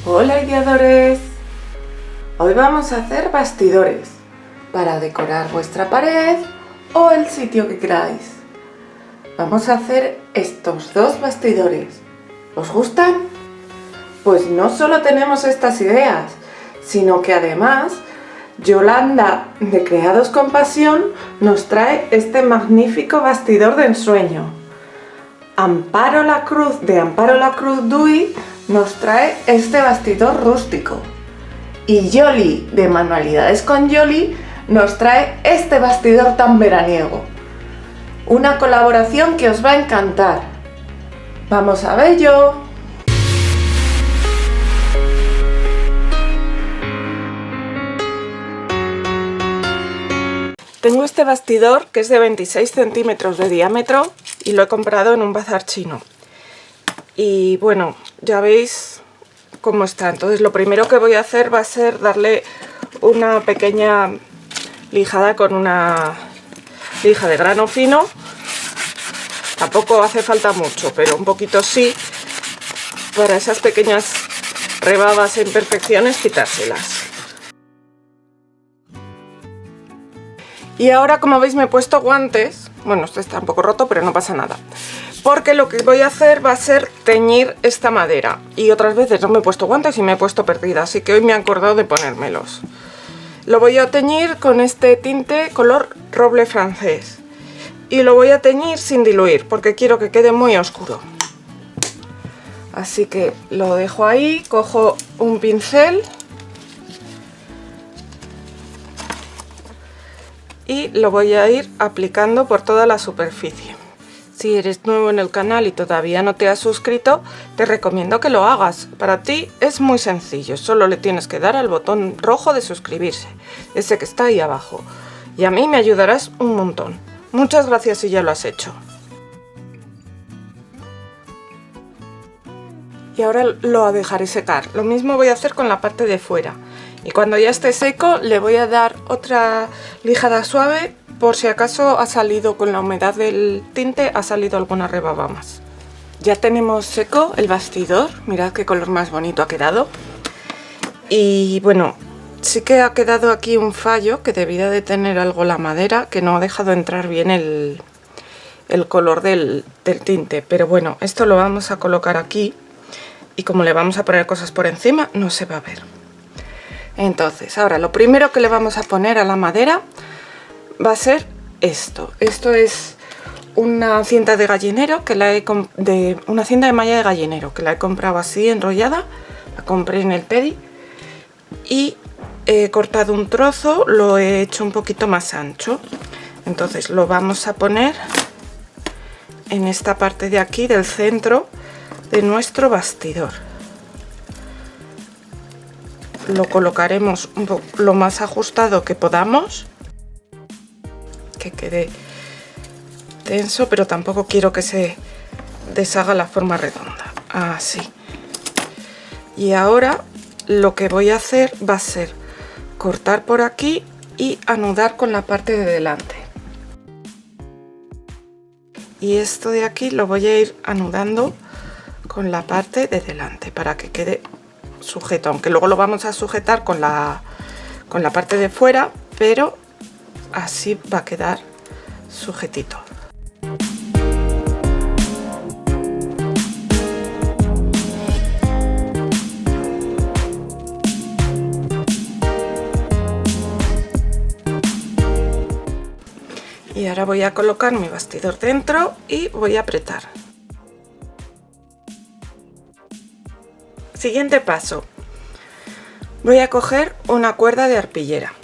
Hola ideadores, hoy vamos a hacer bastidores para decorar vuestra pared o el sitio que queráis. Vamos a hacer estos dos bastidores. ¿Os gustan? Pues no solo tenemos estas ideas, sino que además Yolanda de Creados con Pasión nos trae este magnífico bastidor de ensueño. Amparo La Cruz de Amparo La Cruz Dui nos trae este bastidor rústico. Y Yoli de Manualidades con Yoli nos trae este bastidor tan veraniego. Una colaboración que os va a encantar. ¡Vamos a verlo! Tengo este bastidor que es de 26 centímetros de diámetro y lo he comprado en un bazar chino. Y bueno, ya veis cómo está. Entonces lo primero que voy a hacer va a ser darle una pequeña lijada con una lija de grano fino. Tampoco hace falta mucho, pero un poquito sí, para esas pequeñas rebabas e imperfecciones quitárselas. Y ahora, como veis, me he puesto guantes. Bueno, este está un poco roto, pero no pasa nada. Porque lo que voy a hacer va a ser teñir esta madera. Y otras veces no me he puesto guantes y me he puesto perdida, así que hoy me he acordado de ponérmelos. Lo voy a teñir con este tinte color roble francés. Y lo voy a teñir sin diluir, porque quiero que quede muy oscuro. Así que lo dejo ahí, cojo un pincel y lo voy a ir aplicando por toda la superficie. Si eres nuevo en el canal y todavía no te has suscrito, te recomiendo que lo hagas. Para ti es muy sencillo, solo le tienes que dar al botón rojo de suscribirse, ese que está ahí abajo. Y a mí me ayudarás un montón. Muchas gracias si ya lo has hecho. Y ahora lo dejaré secar. Lo mismo voy a hacer con la parte de fuera. Y cuando ya esté seco le voy a dar otra lijada suave por si acaso ha salido con la humedad del tinte, ha salido alguna rebaba más. Ya tenemos seco el bastidor, mirad qué color más bonito ha quedado. Y bueno, sí que ha quedado aquí un fallo, que debía de tener algo la madera, que no ha dejado entrar bien el color del tinte. Pero bueno, esto lo vamos a colocar aquí y como le vamos a poner cosas por encima, no se va a ver. Entonces, ahora lo primero que le vamos a poner a la madera va a ser esto. Esto es una cinta de gallinero, una cinta de malla de gallinero, que la he comprado así enrollada. La compré en el Pedi y he cortado un trozo, lo he hecho un poquito más ancho. Entonces lo vamos a poner en esta parte de aquí del centro de nuestro bastidor. Lo colocaremos lo más ajustado que podamos, que quede tenso, pero tampoco quiero que se deshaga la forma redonda. Así. Y ahora lo que voy a hacer va a ser cortar por aquí y anudar con la parte de delante. Y esto de aquí lo voy a ir anudando con la parte de delante para que quede sujeto, aunque luego lo vamos a sujetar con la parte de fuera, pero así va a quedar sujetito. Y ahora voy a colocar mi bastidor dentro y voy a apretar. Siguiente paso, voy a coger una cuerda de arpillera.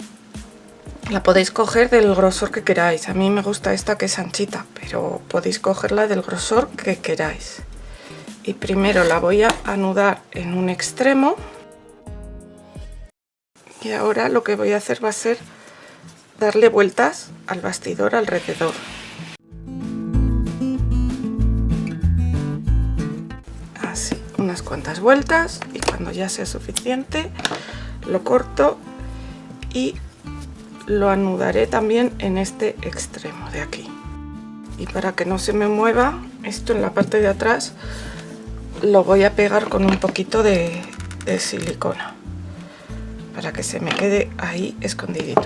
La podéis coger del grosor que queráis. A mí me gusta esta que es anchita, pero podéis cogerla del grosor que queráis. Y primero la voy a anudar en un extremo. Y ahora lo que voy a hacer va a ser darle vueltas al bastidor alrededor. Así, unas cuantas vueltas, y cuando ya sea suficiente lo corto y lo anudaré también en este extremo de aquí. Y para que no se me mueva esto en la parte de atrás lo voy a pegar con un poquito de de silicona para que se me quede ahí escondidito.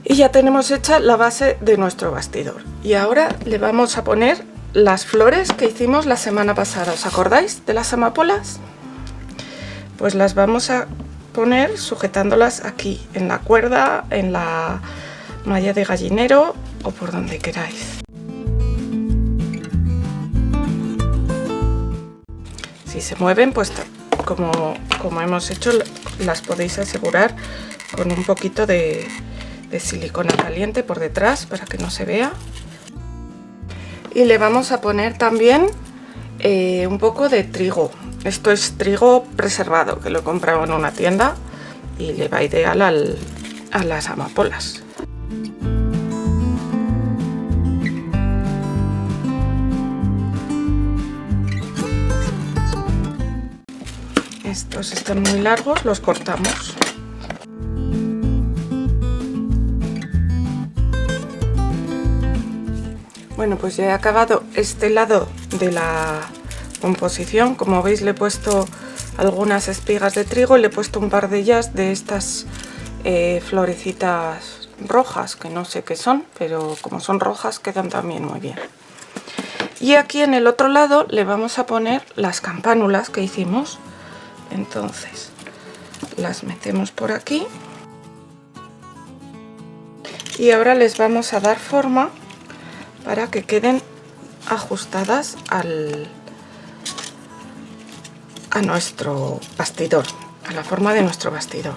Y ya tenemos hecha la base de nuestro bastidor. Y ahora le vamos a poner las flores que hicimos la semana pasada. ¿Os acordáis de las amapolas? Pues las vamos a poner sujetándolas aquí, en la cuerda, en la malla de gallinero o por donde queráis. Si se mueven, pues como hemos hecho, las podéis asegurar con un poquito de silicona caliente por detrás para que no se vea. Y le vamos a poner también un poco de trigo. Esto es trigo preservado, que lo he comprado en una tienda y le va ideal a las amapolas. Estos están muy largos, los cortamos. Bueno, pues ya he acabado este lado de la composición. Como veis, le he puesto algunas espigas de trigo y le he puesto un par de ellas de estas florecitas rojas, que no sé qué son, pero como son rojas quedan también muy bien. Y aquí en el otro lado le vamos a poner las campánulas que hicimos. Entonces las metemos por aquí y ahora les vamos a dar forma para que queden ajustadas a nuestro bastidor, a la forma de nuestro bastidor.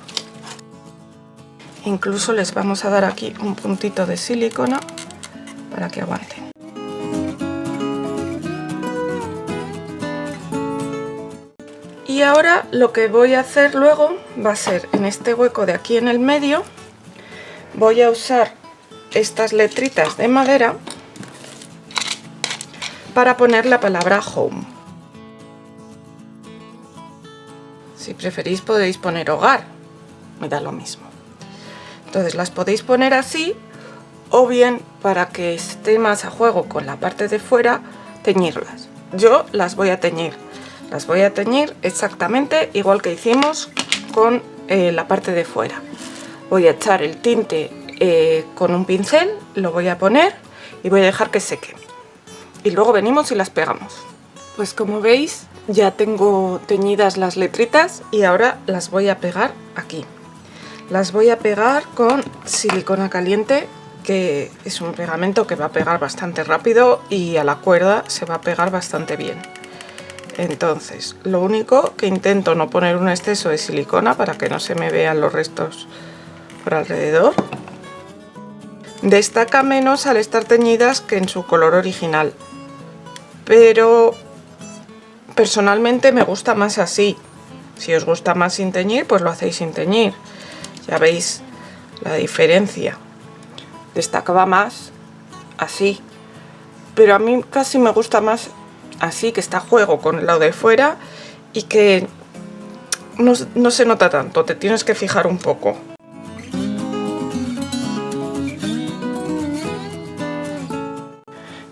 Incluso les vamos a dar aquí un puntito de silicona para que aguanten. Y ahora lo que voy a hacer luego va a ser en este hueco de aquí en el medio, voy a usar estas letritas de madera para poner la palabra home. Si preferís podéis poner hogar, me da lo mismo. Entonces las podéis poner así, o bien para que esté más a juego con la parte de fuera, teñirlas. Yo las voy a teñir. Las voy a teñir exactamente igual que hicimos con la parte de fuera. Voy a echar el tinte con un pincel, lo voy a poner y voy a dejar que seque. Y luego venimos y las pegamos. Pues como veis ya tengo teñidas las letritas y ahora las voy a pegar aquí. Las voy a pegar con silicona caliente, que es un pegamento que va a pegar bastante rápido y a la cuerda se va a pegar bastante bien. Entonces, lo único que intento no poner un exceso de silicona para que no se me vean los restos por alrededor. Destaca menos al estar teñidas que en su color original, pero personalmente me gusta más así. Si os gusta más sin teñir, pues lo hacéis sin teñir. Ya veis la diferencia. Destacaba más así, pero a mí casi me gusta más así, que está a juego con el lado de fuera y que no se nota tanto, te tienes que fijar un poco.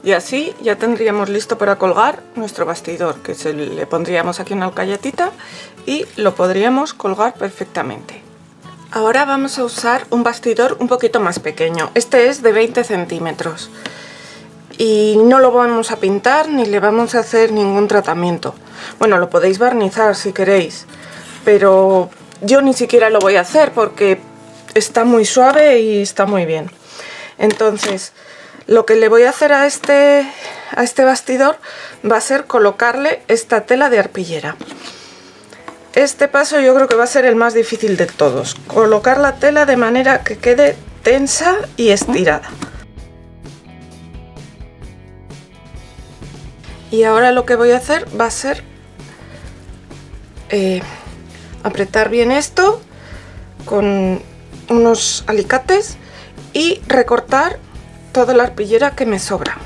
Y así ya tendríamos listo para colgar nuestro bastidor, que le pondríamos aquí una alcayetita y lo podríamos colgar perfectamente. Ahora vamos a usar un bastidor un poquito más pequeño. Este es de 20 centímetros. Y no lo vamos a pintar ni le vamos a hacer ningún tratamiento. Bueno, lo podéis barnizar si queréis, pero yo ni siquiera lo voy a hacer porque está muy suave y está muy bien. Entonces, lo que le voy a hacer a este bastidor va a ser colocarle esta tela de arpillera. Este paso yo creo que va a ser el más difícil de todos. Colocar la tela de manera que quede tensa y estirada. Y ahora lo que voy a hacer va a ser apretar bien esto con unos alicates y recortar toda la arpillera que me sobra.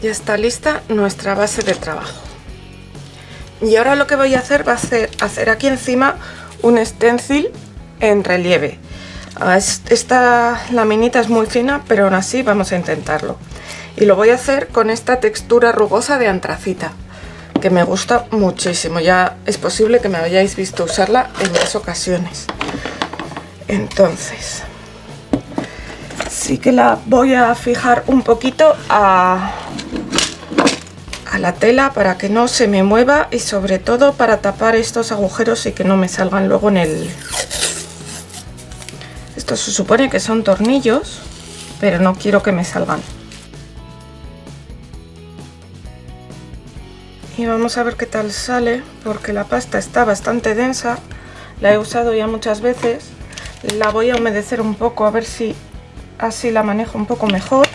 Ya está lista nuestra base de trabajo. Y ahora lo que voy a hacer va a ser hacer aquí encima un stencil en relieve. Esta laminita es muy fina, pero aún así vamos a intentarlo. Y lo voy a hacer con esta textura rugosa de antracita, que me gusta muchísimo. Ya es posible que me hayáis visto usarla en más ocasiones. Entonces, sí que la voy a fijar un poquito a la tela para que no se me mueva y sobre todo para tapar estos agujeros y que no me salgan luego en el... Esto se supone que son tornillos, pero no quiero que me salgan. Y vamos a ver qué tal sale, porque la pasta está bastante densa. La he usado ya muchas veces. La voy a humedecer un poco a ver si así la manejo un poco mejor.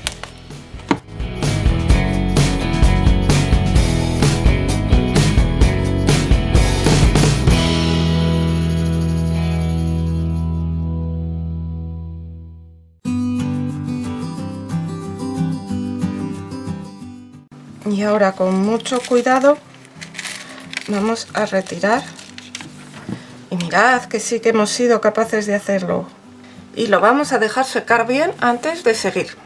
Y ahora con mucho cuidado vamos a retirar. Y mirad que sí que hemos sido capaces de hacerlo. Y lo vamos a dejar secar bien antes de seguir.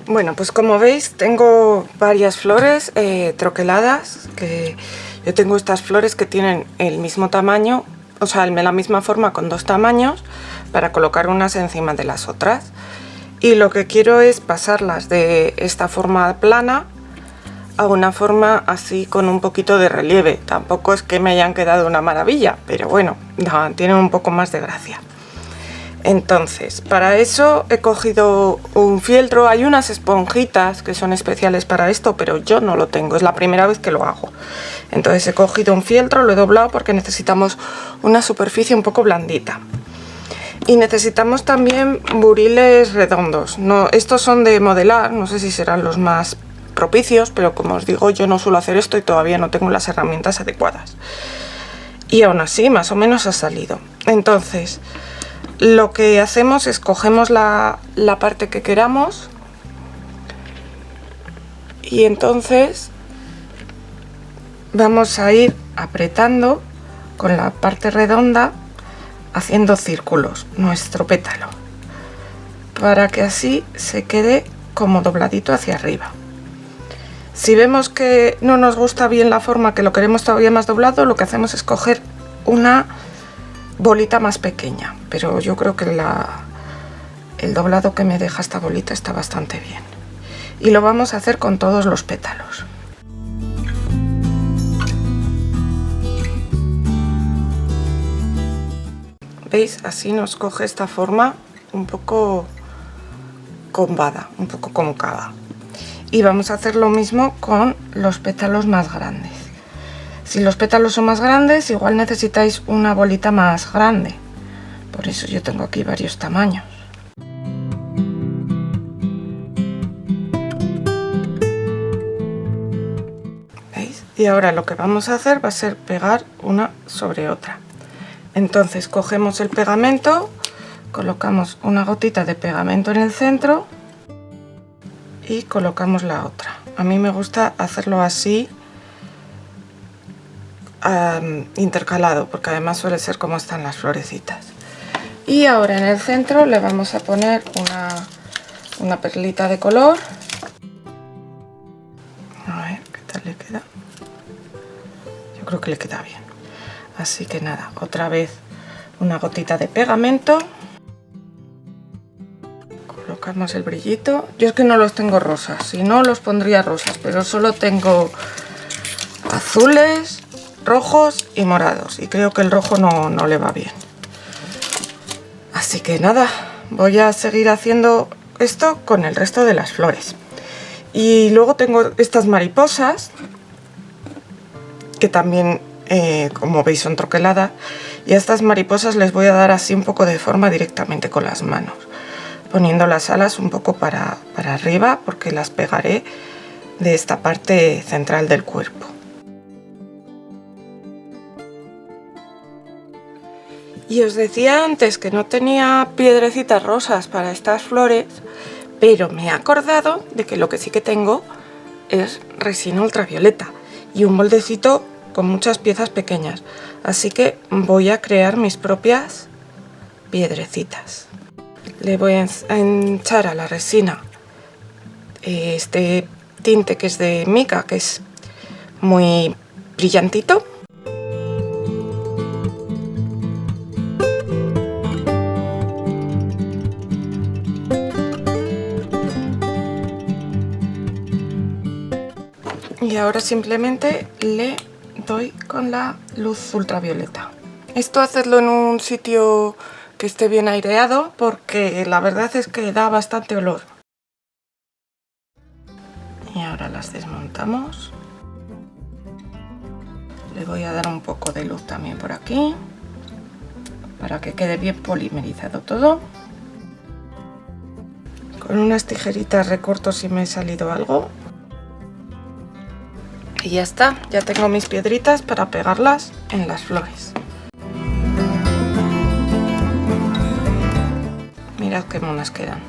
Bueno, pues como veis tengo varias flores troqueladas. Que yo tengo estas flores que tienen el mismo tamaño, o sea, la misma forma con dos tamaños, para colocar unas encima de las otras. Y lo que quiero es pasarlas de esta forma plana a una forma así con un poquito de relieve. Tampoco es que me hayan quedado una maravilla, pero bueno, tienen un poco más de gracia. Entonces, para eso he cogido un fieltro. Hay unas esponjitas que son especiales para esto, pero yo no lo tengo, es la primera vez que lo hago. Entonces he cogido un fieltro, lo he doblado porque necesitamos una superficie un poco blandita. Y necesitamos también buriles redondos. Estos son de modelar, no sé si serán los más propicios, pero como os digo, yo no suelo hacer esto y todavía no tengo las herramientas adecuadas. Y aún así, más o menos ha salido. Entonces, lo que hacemos es cogemos la parte que queramos y entonces vamos a ir apretando con la parte redonda, haciendo círculos nuestro pétalo, para que así se quede como dobladito hacia arriba. Si vemos que no nos gusta bien la forma, que lo queremos todavía más doblado, lo que hacemos es coger una bolita más pequeña, pero yo creo que el doblado que me deja esta bolita está bastante bien. Y lo vamos a hacer con todos los pétalos. ¿Veis? Así nos coge esta forma un poco combada, un poco cóncava. Y vamos a hacer lo mismo con los pétalos más grandes. Si los pétalos son más grandes, igual necesitáis una bolita más grande. Por eso yo tengo aquí varios tamaños. ¿Veis? Y ahora lo que vamos a hacer va a ser pegar una sobre otra. Entonces cogemos el pegamento, colocamos una gotita de pegamento en el centro y colocamos la otra. A mí me gusta hacerlo así, intercalado, porque además suele ser como están las florecitas. Y ahora en el centro le vamos a poner una perlita de color. A ver qué tal le queda. Yo creo que le queda bien. Así que nada, otra vez una gotita de pegamento. Colocamos el brillito. Yo es que no los tengo rosas, si no los pondría rosas, pero solo tengo azules, rojos y morados, y creo que el rojo no le va bien. Así que nada, voy a seguir haciendo esto con el resto de las flores. Y luego tengo estas mariposas que también, como veis, son troqueladas, y a estas mariposas les voy a dar así un poco de forma directamente con las manos, poniendo las alas un poco para arriba, porque las pegaré de esta parte central del cuerpo. Y os decía antes que no tenía piedrecitas rosas para estas flores, pero me he acordado de que lo que sí que tengo es resina ultravioleta y un moldecito con muchas piezas pequeñas. Así que voy a crear mis propias piedrecitas. le voy a echar a la resina este tinte que es de mica, que es muy brillantito. Y ahora simplemente le doy con la luz ultravioleta. Esto hacedlo en un sitio que esté bien aireado, porque la verdad es que da bastante olor. Y ahora las desmontamos. Le voy a dar un poco de luz también por aquí, para que quede bien polimerizado todo. Con unas tijeritas recorto si me ha salido algo. Y ya está, ya tengo mis piedritas para pegarlas en las flores. Mirad qué monas quedan.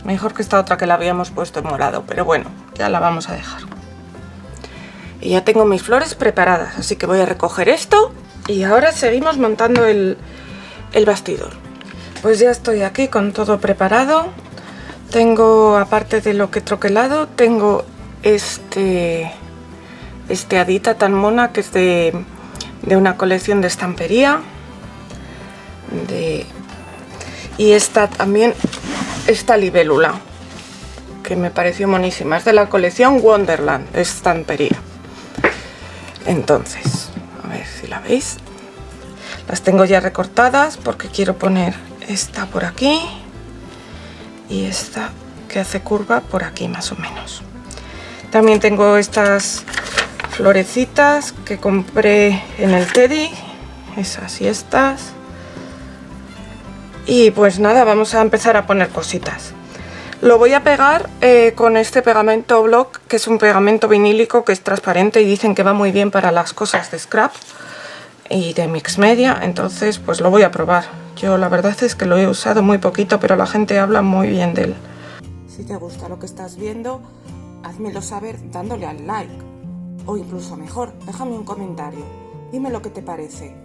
Mejor que esta otra que la habíamos puesto en morado, pero bueno, ya la vamos a dejar. Y ya tengo mis flores preparadas, así que voy a recoger esto y ahora seguimos montando el bastidor. Pues ya estoy aquí con todo preparado. Tengo, aparte de lo que he troquelado, tengo este hadita tan mona que es de una colección de estampería. Y esta también, esta libélula, que me pareció monísima. Es de la colección Wonderland, de estampería. Entonces, a ver si la veis. Las tengo ya recortadas porque quiero poner esta por aquí y esta que hace curva por aquí más o menos. También tengo estas florecitas que compré en el Teddy, esas y estas. Y pues nada, vamos a empezar a poner cositas. Lo voy a pegar con este pegamento block, que es un pegamento vinílico que es transparente y dicen que va muy bien para las cosas de scrap y de mix media, entonces pues lo voy a probar. Yo la verdad es que lo he usado muy poquito, pero la gente habla muy bien de él. Si te gusta lo que estás viendo, házmelo saber dándole al like, o incluso mejor, déjame un comentario, dime lo que te parece.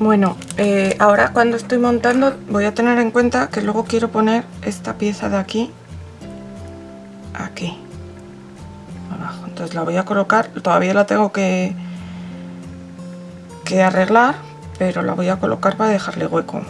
Bueno, ahora cuando estoy montando voy a tener en cuenta que luego quiero poner esta pieza de aquí, abajo. Entonces la voy a colocar, todavía la tengo que arreglar, pero la voy a colocar para dejarle hueco.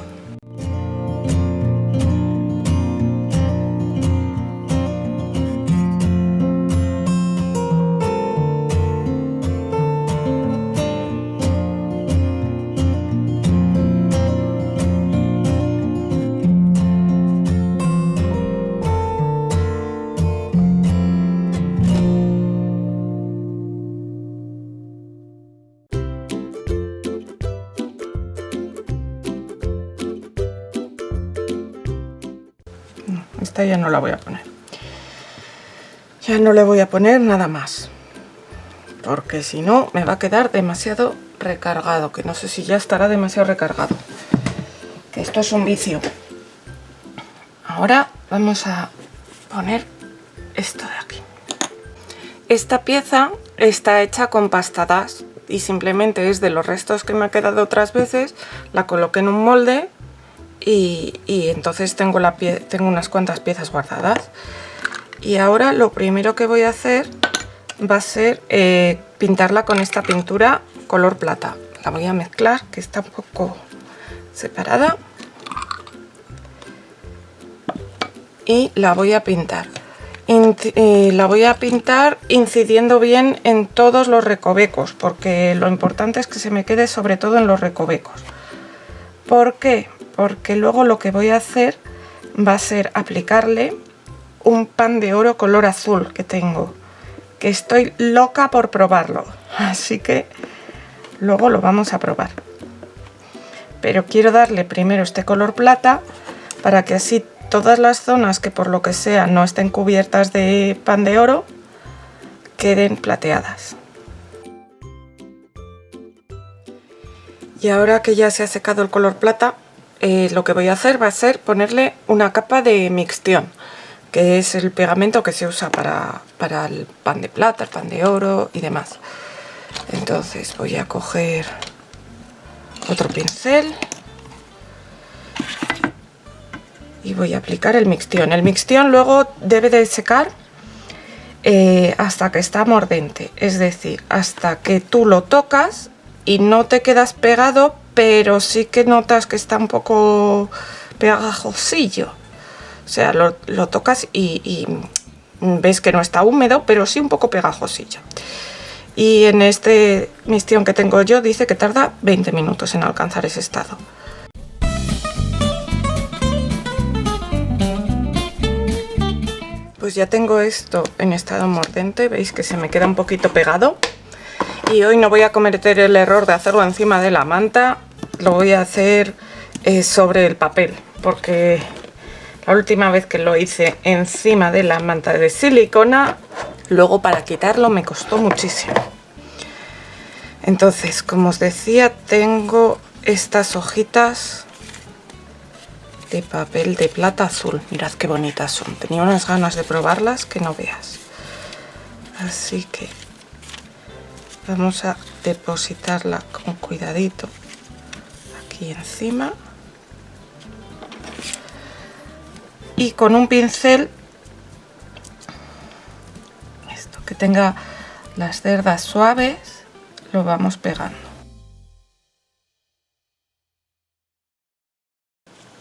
Esta ya no la voy a poner. Ya no le voy a poner nada más, porque si no me va a quedar demasiado recargado, que no sé si ya estará demasiado recargado, que esto es un vicio. Ahora vamos a poner esto de aquí. Esta pieza está hecha con pastadas y simplemente es de los restos que me ha quedado otras veces. La coloqué en un molde y entonces tengo unas cuantas piezas guardadas. Y ahora lo primero que voy a hacer va a ser pintarla con esta pintura color plata. La voy a mezclar, que está un poco separada, y la voy a pintar. La voy a pintar incidiendo bien en todos los recovecos, porque lo importante es que se me quede sobre todo en los recovecos. ¿Por qué? Porque luego lo que voy a hacer va a ser aplicarle un pan de oro color azul que tengo, que estoy loca por probarlo, así que luego lo vamos a probar. Pero quiero darle primero este color plata para que así todas las zonas que por lo que sea no estén cubiertas de pan de oro queden plateadas. Y ahora que ya se ha secado el color plata, lo que voy a hacer va a ser ponerle una capa de mixtión, que es el pegamento que se usa para el pan de plata, el pan de oro y demás. Entonces voy a coger otro pincel y voy a aplicar el mixtión. El mixtión luego debe de secar hasta que está mordente, es decir, hasta que tú lo tocas y no te quedas pegado, pero sí que notas que está un poco pegajosillo. O sea, lo tocas y ves que no está húmedo, pero sí un poco pegajosillo. Y en este mixtión que tengo yo dice que tarda 20 minutos en alcanzar ese estado. Pues ya tengo esto en estado mordente, veis que se me queda un poquito pegado. Y hoy no voy a cometer el error de hacerlo encima de la manta, lo voy a hacer sobre el papel, porque la última vez que lo hice encima de la manta de silicona, luego para quitarlo me costó muchísimo. Entonces, como os decía, tengo estas hojitas de papel de plata azul. Mirad qué bonitas son. Tenía unas ganas de probarlas que no veas. Así que vamos a depositarla con cuidadito aquí encima. Y con un pincel, esto que tenga las cerdas suaves, lo vamos pegando.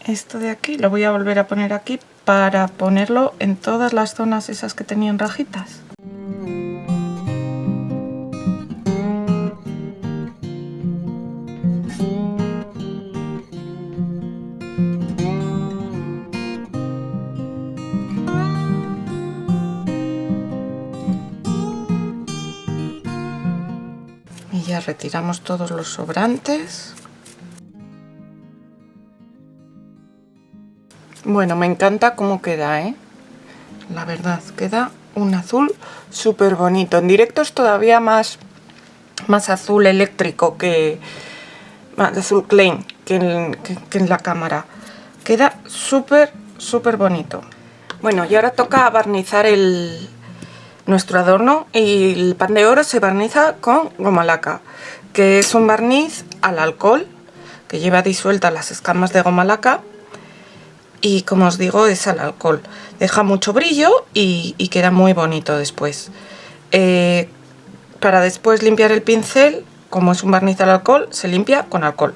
Esto de aquí lo voy a volver a poner aquí para ponerlo en todas las zonas esas que tenían rajitas. Y ya retiramos todos los sobrantes. Bueno, me encanta cómo queda, ¿eh? La verdad, queda un azul súper bonito. En directo es todavía más azul eléctrico que... más azul clean que en la cámara. Queda súper bonito. Bueno, y ahora toca barnizar nuestro adorno, y el pan de oro se barniza con goma laca, que es un barniz al alcohol que lleva disueltas las escamas de goma laca. Y como os digo, es al alcohol. Deja mucho brillo y queda muy bonito después. Para después limpiar el pincel, como es un barniz al alcohol, se limpia con alcohol.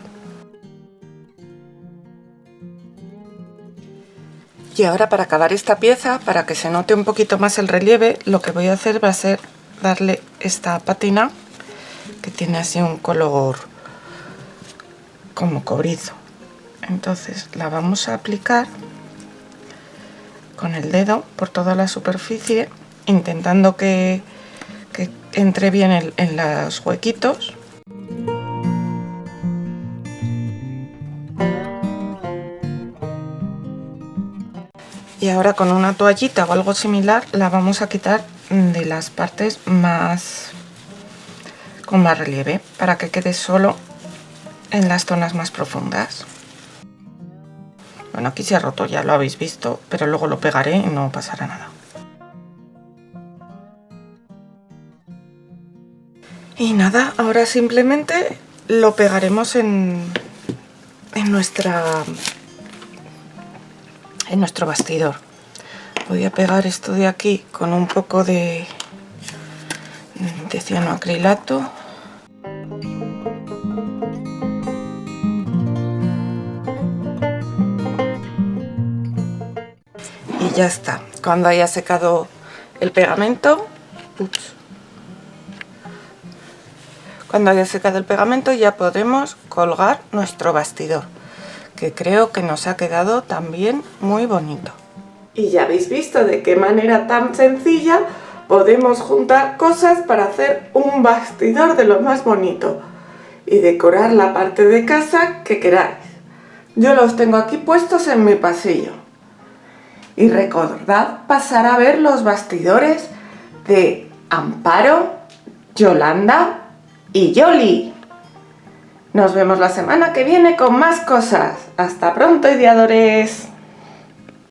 Y ahora, para acabar esta pieza, para que se note un poquito más el relieve, lo que voy a hacer va a ser darle esta pátina que tiene así un color como cobrizo. Entonces la vamos a aplicar con el dedo por toda la superficie, intentando que entre bien en los huequitos. Y ahora con una toallita o algo similar la vamos a quitar de las partes con más relieve, para que quede solo en las zonas más profundas. Bueno, aquí se ha roto, ya lo habéis visto, pero luego lo pegaré y no pasará nada. Y nada, ahora simplemente lo pegaremos en nuestro bastidor. Voy a pegar esto de aquí con un poco de cianoacrilato. Y ya está. Cuando haya secado el pegamento, ya podemos colgar nuestro bastidor, que creo que nos ha quedado también muy bonito. Y ya habéis visto de qué manera tan sencilla podemos juntar cosas para hacer un bastidor de lo más bonito y decorar la parte de casa que queráis. Yo los tengo aquí puestos en mi pasillo. Y recordad pasar a ver los bastidores de Amparo, Yolanda y Yoli. Nos vemos la semana que viene con más cosas. ¡Hasta pronto, ideadores!